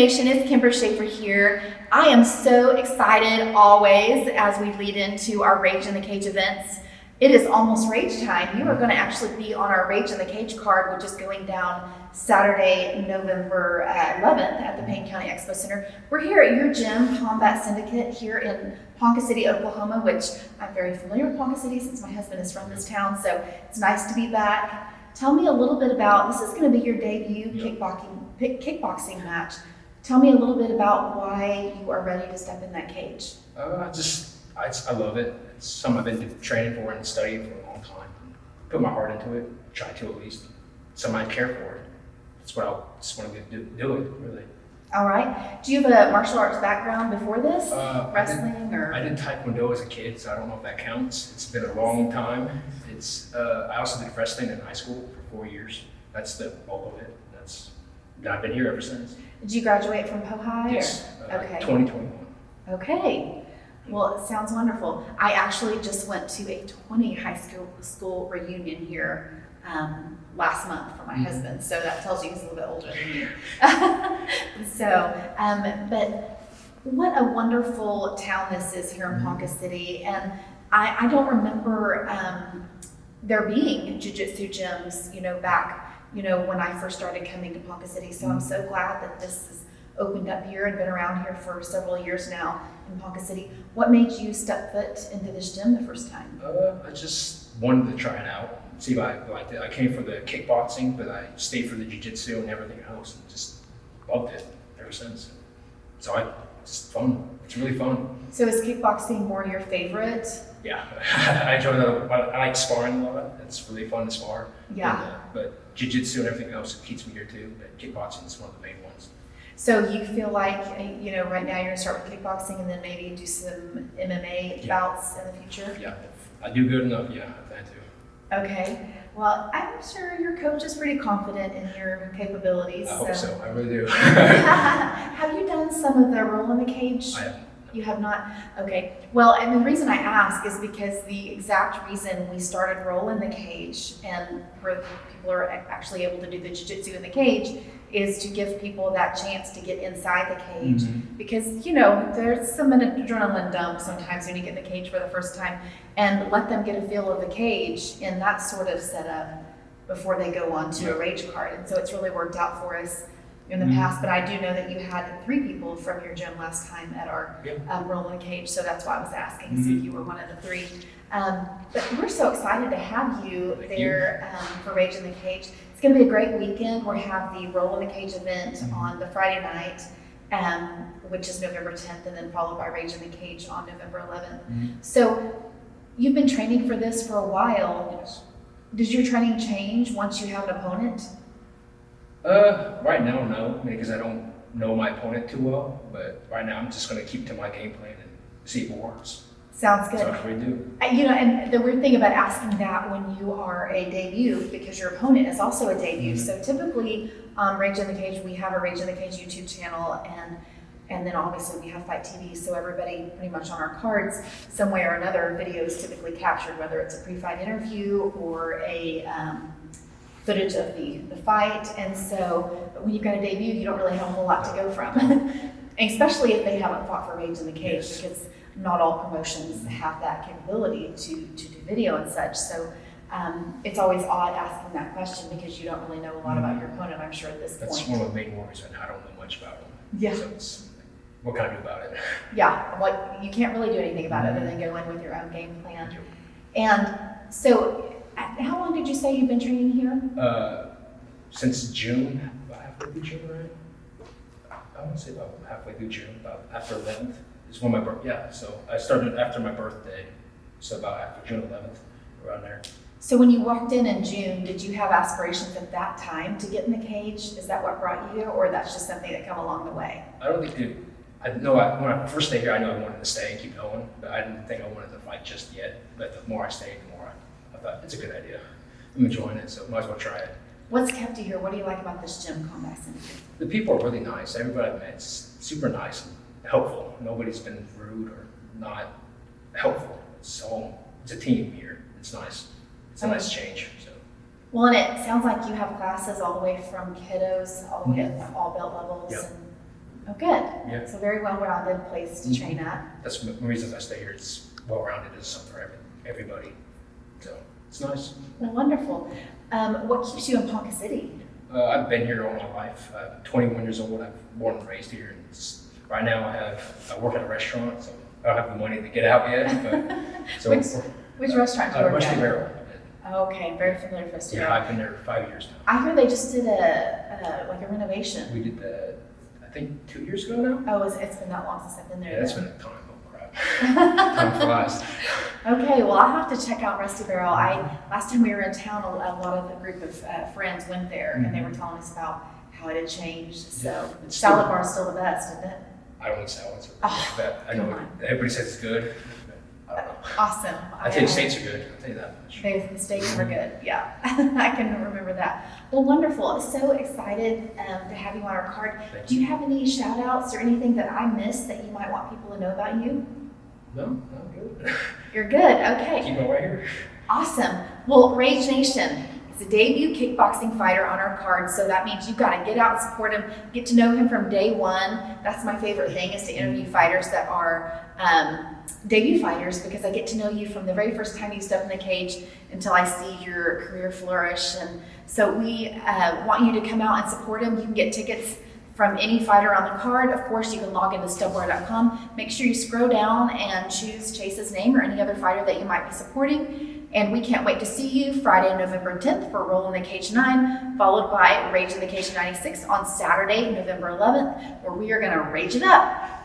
Nation, it's Kimber Schaefer here. I am so excited always as we lead into our Rage in the Cage events. It is almost rage time. You are going to actually be on our Rage in the Cage card, which is going down Saturday, November 11th at the Payne County Expo Center. We're here at your gym, Combat Syndicate, here in Ponca City, Oklahoma, which I'm very familiar with Ponca City since my husband is from this town, so it's nice to be back. Tell me a little bit about, this is going to be your debut kickboxing match. Tell me a little bit about why you are ready to step in that cage. I love it. It's something I've been training for and studying for a long time. Put my heart into it, try to at least. Something I care for. That's what I just want to do it, really. All right. Do you have a martial arts background before this? Wrestling or? I did Taekwondo as a kid, so I don't know if that counts. It's been a long time. I also did wrestling in high school for 4 years. That's the bulk of it. I've been here ever since. Did you graduate from Pohai? Yes. Okay. 2021. Okay. Well, it sounds wonderful. I actually just went to a 20 high school reunion here last month for my husband, so that tells you he's a little bit older than me. But what a wonderful town this is here in Ponca City, and I don't remember there being jiu-jitsu gyms, back, when I first started coming to Ponca City. So I'm so glad that this has opened up here and been around here for several years now in Ponca City. What made you step foot into this gym the first time? I just wanted to try it out, see if I liked it. I came for the kickboxing, but I stayed for the jiu-jitsu and everything else, and just loved it ever since. So it's fun. It's really fun. So is kickboxing more your favorite? Yeah, I enjoy that. I like sparring a lot. It's really fun to spar. Yeah. And, but jiu-jitsu and everything else keeps me here too. But kickboxing is one of the main ones. So you feel like, right now you're gonna start with kickboxing and then maybe do some MMA bouts in the future? Yeah, if I do good enough, yeah, I plan to. Okay. Well, I'm sure your coach is pretty confident in your capabilities. I hope so. I really do. Have you done some of the roll in the cage? I haven't. You have not? Okay. Well, and the reason I ask is because the exact reason we started Roll in the Cage and where people are actually able to do the jiu-jitsu in the cage is to give people that chance to get inside the cage. Because, there's some adrenaline dump sometimes when you get in the cage for the first time, and let them get a feel of the cage in that sort of setup before they go on to a rage card. And so it's really worked out for us in the past, but I do know that you had 3 people from your gym last time at our Roll in the Cage, so that's why I was asking, see if you were one of the 3. But we're so excited to have you there for Rage in the Cage. It's going to be a great weekend. We'll have the Roll in the Cage event on the Friday night, which is November 10th, and then followed by Rage in the Cage on November 11th. So you've been training for this for a while. Yes. Does your training change once you have an opponent? Right now, no, because I don't know my opponent too well. But right now, I'm just going to keep to my game plan and see if it works. Sounds good. So that's what we do. And the weird thing about asking that when you are a debut, because your opponent is also a debut. So typically, Rage in the Cage, we have a Rage in the Cage YouTube channel, and then obviously we have Fight TV. So everybody pretty much on our cards, some way or another, video is typically captured, whether it's a pre-fight interview or a footage of the fight. And so when you've got a debut, you don't really have a whole lot to go from, especially if they haven't fought for Rage in the Cage, because not all promotions have that capability to do video and such. So it's always odd asking that question because you don't really know a lot about your opponent, I'm sure, at this point. That's one of the main worries right now. I don't know much about them. Yeah. So what can I do about it? Yeah, you can't really do anything about it other than go in with your own game plan. And so how long did you say you've been training here? Since June, about halfway through June, right? I want to say about halfway through June, about after 11th is when my birthday. Yeah, so I started after my birthday, so about after June 11th, around there. So when you walked in June, did you have aspirations at that time to get in the cage? Is that what brought you here, or that's just something that came along the way? I don't think it. When I first stayed here, I knew I wanted to stay and keep going, but I didn't think I wanted to fight just yet. But the more I stayed, the more I thought it's a good idea. I'm enjoying it, so might as well try it. What's kept you here? What do you like about this gym, Combat Syndicate? The people are really nice. Everybody I've met is super nice and helpful. Nobody's been rude or not helpful. So it's a team here. It's nice. It's a nice change. So. Well, and it sounds like you have classes all the way from kiddos all the way up to all belt levels. Yep. And Oh, good. Yeah. So very well-rounded place to train at. That's one of the reasons I stay here. It's well-rounded. It's something for everybody. So it's nice. Well, wonderful. What keeps you in Ponca City? I've been here all my life. I'm 21 years old. I'm born and raised here. And right now I work at a restaurant, so I don't have the money to get out yet. But so which restaurant do you work Rusty at? Barrel. Okay, very familiar with Rusty Yeah, Barrel. I've been there 5 years now. I hear they just did a renovation. We did that, I think, 2 years ago now. Oh, it's been that long since I've been there. Yeah, that's then. been a time. Oh crap, time flies. Okay, well, I'll have to check out Rusty Barrel. Last time we were in town, a lot of the group of friends went there, and they were telling us about how it had changed. So It's salad still- bar is still the best, isn't it? I don't eat salads. Oh, But I know come on. everybody says it's good. But I don't know. Awesome. I tell you, the steaks are good. I'll tell you that much. The steaks were good, yeah. I can remember that. Well, wonderful. I'm so excited to have you on our card. Thank Do you have any shout outs or anything that I missed that you might want people to know about you? No, I'm good. You're good, okay. Keep it right here. Awesome. Well, Rage Nation is a debut kickboxing fighter on our card, so that means you've got to get out and support him, get to know him from day one. That's my favorite thing, is to interview fighters that are debut fighters, because I get to know you from the very first time you step in the cage until I see your career flourish. And so we want you to come out and support him. You can get tickets from any fighter on the card. Of course, you can log into stubwire.com. Make sure you scroll down and choose Chase's name or any other fighter that you might be supporting. And we can't wait to see you Friday, November 10th for Roll in the Cage 9, followed by Rage in the Cage 96 on Saturday, November 11th, where we are going to rage it up.